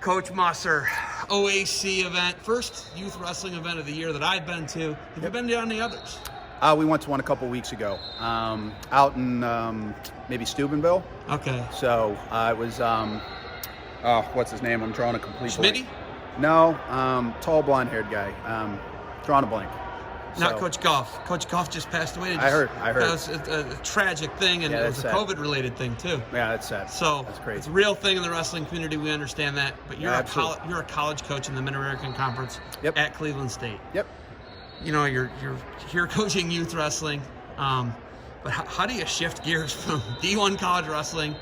Coach Musser, OAC event, first youth wrestling event of the year that I've been to. Have you been to any others? We went to one a couple weeks ago, out in maybe Steubenville. Okay. So it was, what's his name? I'm drawing a complete Schmitty? blank. No, tall blonde-haired guy. Drawing a blank. Not So- Coach Goff. Coach Goff just passed away. I heard. That was a tragic thing, and Yeah, it was that's a sad. COVID-related thing too. Yeah, that's sad. So That's crazy. it's a real thing in the wrestling community. We understand that. But you're Yeah, you're a college coach in the Mid-American Conference Yep. at Cleveland State. Yep. You know, you're here coaching youth wrestling. But how do you shift gears from D1 college wrestling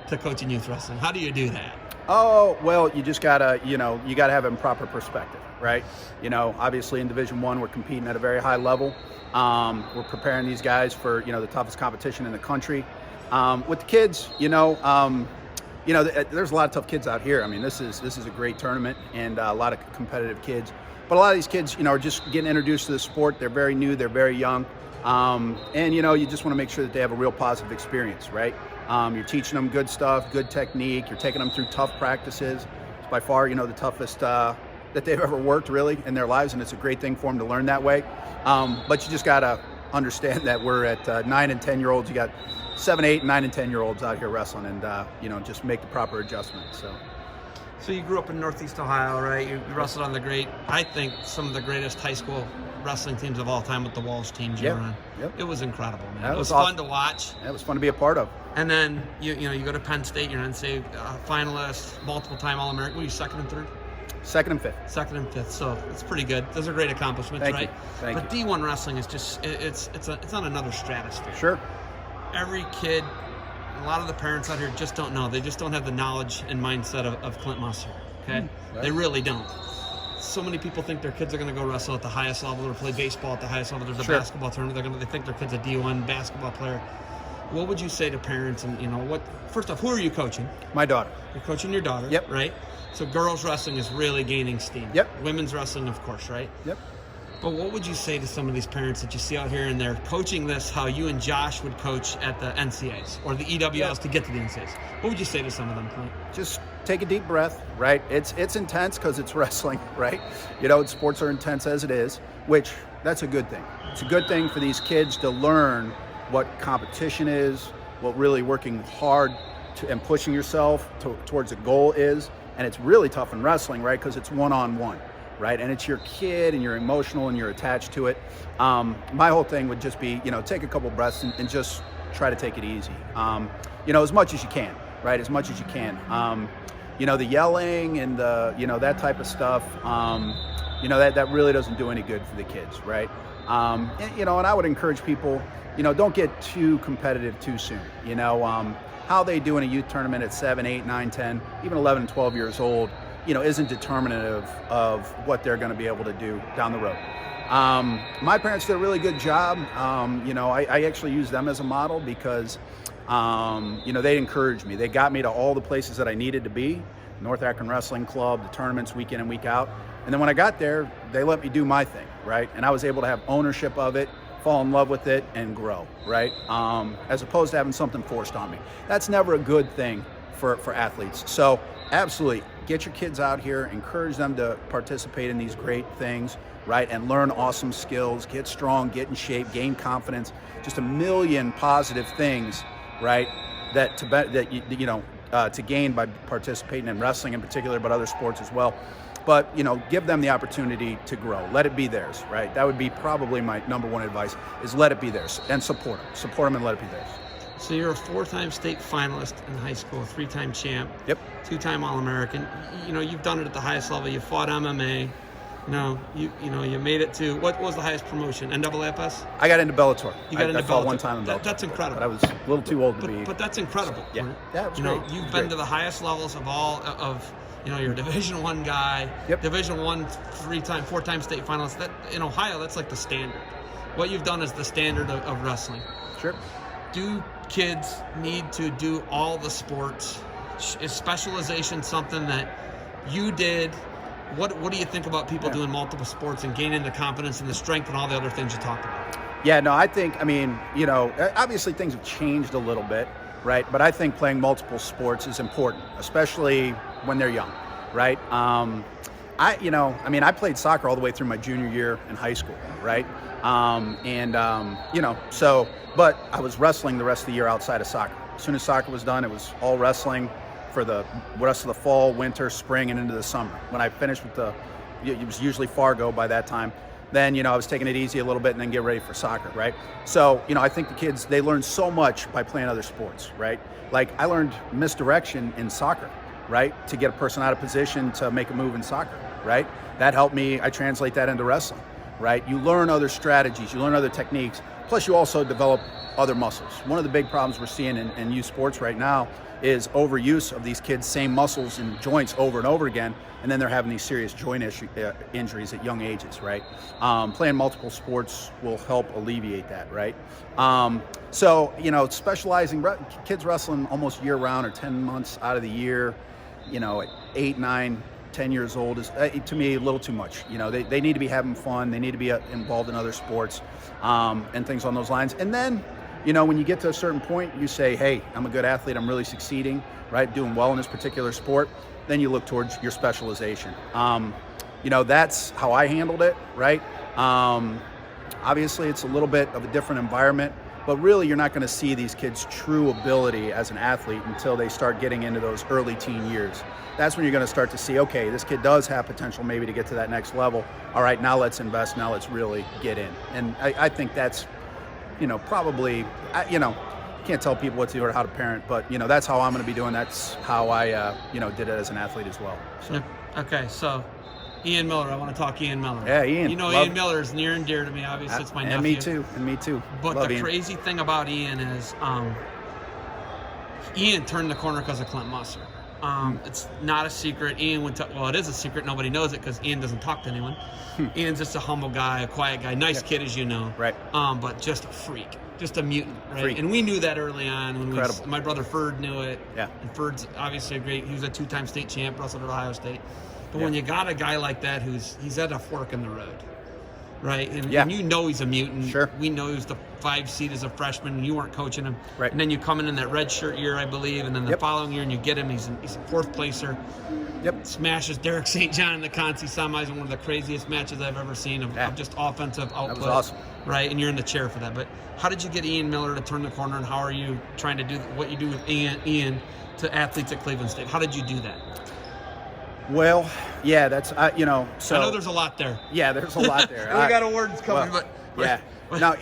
to coaching youth wrestling? How do you do that? Oh, well, you just gotta, you gotta have it in proper perspective, right? Obviously in Division I, we're competing at a very high level. We're preparing these guys for, the toughest competition in the country. With the kids, there's a lot of tough kids out here. I mean, this is a great tournament and a lot of competitive kids. But a lot of these kids, are just getting introduced to the sport. They're very new. They're very young. And, you just want to make sure that they have a real positive experience, right? You're teaching them good stuff, good technique. You're taking them through tough practices. It's by far, the toughest that they've ever worked, really, in their lives, and it's a great thing for them to learn that way. But you just got to understand that we're at 9 and 10-year-olds. You got 7, 8, 9, and 10-year-olds out here wrestling, and, just make the proper adjustments. So you grew up in Northeast Ohio, right? You wrestled on I think, some of the greatest high school wrestling teams of all time with the Walsh teams you were on. Yep. It was incredible, man. That It was was fun to watch. It was fun to be a part of. And then you go to Penn State. You're an NCAA finalist, multiple-time All-American. Were you second and third? Second and fifth. Second and fifth. So it's pretty good. Those are great accomplishments, Thank right? you. But D1 wrestling is just it's on another stratosphere. Sure. Every kid, a lot of the parents out here just don't know. They just don't have the knowledge and mindset of Clint Musser. Okay, Right. They really don't. So many people think their kids are going to go wrestle at the highest level or play baseball at the highest level. There's a Sure. basketball tournament. They think their kid's a D1 basketball player. What would you say to parents? And first off, who are you coaching? My daughter. You're coaching your daughter. Yep. Right. So girls wrestling is really gaining steam. Yep. Women's wrestling, of course, right? Yep. But what would you say to some of these parents that you see out here and they're coaching this how you and Josh would coach at the NCAAs or the EWLs to get to the NCAAs? What would you say to some of them, Clint? Just take a deep breath, right? It's intense because it's wrestling, right? Sports are intense as it is, which that's a good thing. It's a good thing for these kids to learn what competition is, what really working hard and pushing yourself towards a goal is. And it's really tough in wrestling, right? Because it's one-on-one, right? And it's your kid and you're emotional and you're attached to it. My whole thing would just be, take a couple breaths and just try to take it easy. As much as you can, right? As much as you can. The yelling and that type of stuff, that really doesn't do any good for the kids, right? And I would encourage people, don't get too competitive too soon. How they do in a youth tournament at 7, 8, 9, 10, even 11 and 12 years old, isn't determinative of what they're going to be able to do down the road. My parents did a really good job. I actually use them as a model because, they encouraged me. They got me to all the places that I needed to be, North Akron Wrestling Club, the tournaments week in and week out. And then when I got there, they let me do my thing, right? And I was able to have ownership of it, fall in love with it, and grow, right? As opposed to having something forced on me. That's never a good thing for athletes. So absolutely, get your kids out here, encourage them to participate in these great things, right? And learn awesome skills, get strong, get in shape, gain confidence, just a million positive things, right? To gain by participating in wrestling in particular, but other sports as well. But, give them the opportunity to grow. Let it be theirs, right? That would be probably my number one advice, is let it be theirs and support them. Support them and let it be theirs. So you're a 4-time state finalist in high school, 3-time champ. Yep. 2-time All-American. You've done it at the highest level. You fought MMA. You made it to, what was the highest promotion? NAAFS? I got into Bellator. You got into I fought Bellator. one time in Bellator. That's incredible. But I was a little too old to be. But that's incredible. Yeah. Right? Yeah, it was great. You've It was been great. to the highest levels of all of you're a Division I guy. Yep. Division I, 4-time state finalist. That in Ohio, that's like the standard. What you've done is the standard of wrestling. Sure. Do kids need to do all the sports? Is specialization something that you did? What do you think about people doing multiple sports and gaining the confidence and the strength and all the other things you talked about? Yeah, no, I think, obviously things have changed a little bit, right? But I think playing multiple sports is important, especially when they're young. right? I played soccer all the way through my junior year in high school, right? But I was wrestling the rest of the year outside of soccer. As soon as soccer was done, it was all wrestling for the rest of the fall, winter, spring, and into the summer. When I finished with it was usually Fargo by that time. Then, I was taking it easy a little bit and then get ready for soccer, right? So, I think the kids, they learn so much by playing other sports, right? Like I learned misdirection in soccer, right? To get a person out of position to make a move in soccer, right? That helped me. I translate that into wrestling, right? You learn other strategies, you learn other techniques, plus you also develop other muscles. One of the big problems we're seeing in youth sports right now is overuse of these kids' same muscles and joints over and over again, and then they're having these serious joint injuries at young ages, right? Playing multiple sports will help alleviate that, right? Specializing, kids wrestling almost year-round or 10 months out of the year, at 8, 9, 10 years old is, to me, a little too much. They need to be having fun. They need to be involved in other sports and things on those lines. And then, when you get to a certain point, you say, hey, I'm a good athlete. I'm really succeeding, right? Doing well in this particular sport. Then you look towards your specialization. That's how I handled it, right? Obviously, it's a little bit of a different environment, but really you're not going to see these kids' true ability as an athlete until they start getting into those early teen years. That's when you're going to start to see, okay, this kid does have potential maybe to get to that next level. All right, now let's invest. Now let's really get in. And I think that's, probably, can't tell people what to do or how to parent, but, that's how I'm going to be doing. That's how I, did it as an athlete as well. So. Okay, so Ian Miller, I want to talk Ian Miller. Yeah, Ian. Ian Miller is near and dear to me. Obviously, it's my nephew. And me too. But love the Ian. crazy thing about Ian is Ian turned the corner because of Clint Musser. It's not a secret. Ian would well, it is a secret. Nobody knows it because Ian doesn't talk to anyone. Ian's just a humble guy, a quiet guy, nice kid, as you know. Right. But just a freak, just a mutant, right? Freak. And we knew that early on. When my brother Ferd knew it. Yeah. And Ferd's obviously he was a 2-time state champ, wrestled at Ohio State. But when you got a guy like that he's at a fork in the road, right? And he's a mutant. Sure. We know he was the 5 seed as a freshman, and you weren't coaching him. Right. And then you come in that red shirt year, I believe, and then the following year, and you get him. He's a 4th placer. Yep. Smashes Derek St. John in the Conci semis in one of the craziest matches I've ever seen of just offensive output. That was awesome. Right, and you're in the chair for that. But how did you get Ian Miller to turn the corner, and how are you trying to do what you do with Ian to athletes at Cleveland State? How did you do that? Well, yeah, that's, so. I know there's a lot there. Yeah, there's a lot there. We got awards coming, but. Yeah. Now,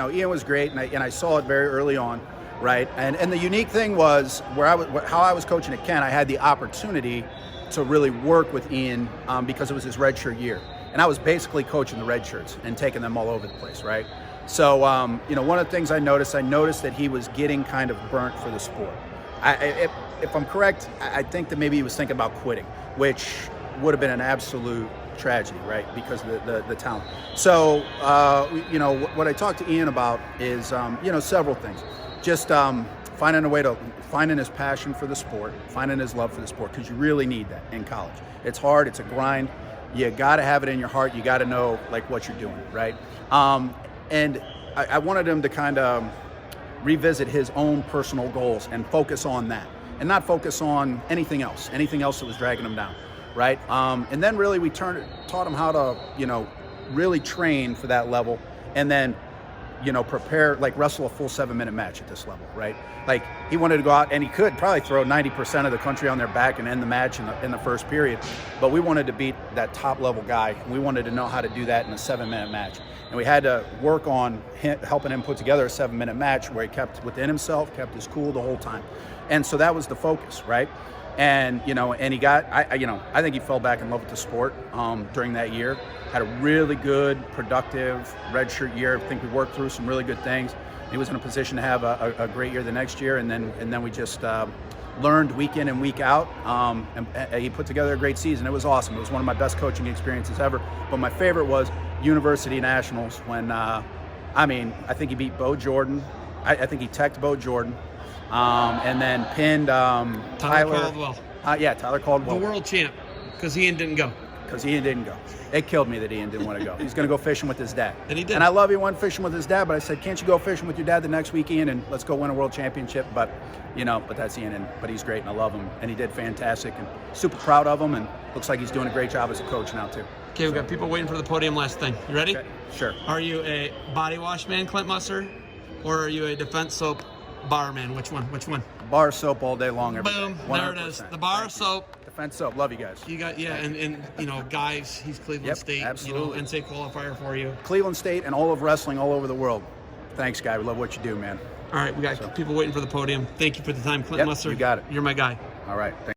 Ian was great, and I saw it very early on, right? And the unique thing was how I was coaching at Kent, I had the opportunity to really work with Ian because it was his redshirt year. And I was basically coaching the red shirts and taking them all over the place, right? So, one of the things I noticed that he was getting kind of burnt for the sport. If I'm correct, I think that maybe he was thinking about quitting, which would have been an absolute tragedy, right? Because of the talent. So, what I talked to Ian about is, several things. Just finding his passion for the sport, finding his love for the sport, because you really need that in college. It's hard. It's a grind. You got to have it in your heart. You got to know what you're doing, right? And I wanted him to kind of revisit his own personal goals and focus on that, and not focus on anything else that was dragging him down, right? And then really we taught him how to, really train for that level, and then, prepare, wrestle a full 7-minute match at this level, right? He wanted to go out, and he could probably throw 90% of the country on their back and end the match in the first period, but we wanted to beat that top level guy, and we wanted to know how to do that in a 7-minute match. And we had to work on helping him put together a 7-minute match where he kept within himself, kept his cool the whole time. And so that was the focus, right? And, and he got, I think he fell back in love with the sport during that year. Had a really good, productive redshirt year. I think we worked through some really good things. He was in a position to have a great year the next year, and then we just learned week in and week out, and he put together a great season. It was awesome. It was one of my best coaching experiences ever. But my favorite was University Nationals when, I think he beat Bo Jordan. I think he teched Bo Jordan, and then pinned Tyler Caldwell. Tyler Caldwell. The world champ, because Ian didn't go. It killed me that Ian didn't want to go. He's going to go fishing with his dad. And he did. And I love he went fishing with his dad, but I said, can't you go fishing with your dad the next week, Ian, and let's go win a world championship? But, but that's Ian, but he's great, and I love him. And he did fantastic, and super proud of him. And looks like he's doing a great job as a coach now too. Okay, we've got people waiting for the podium. Last thing. You ready? Okay, sure. Are you a body wash man, Clint Musser, or are you a defense soap bar man? Which one? Which one? Bar soap all day long. Every Boom. day. There it is. 100%. The bar Thank you. soap. Defense soap. Love you guys. You got and you know, guys, he's Cleveland Yep, State. absolutely. You know, NCAA qualifier for you. Cleveland State and all of wrestling all over the world. Thanks, guy. We love what you do, man. All right, we got people waiting for the podium. Thank you for the time, Clint Yep, Musser. you got it. You're my guy. All right.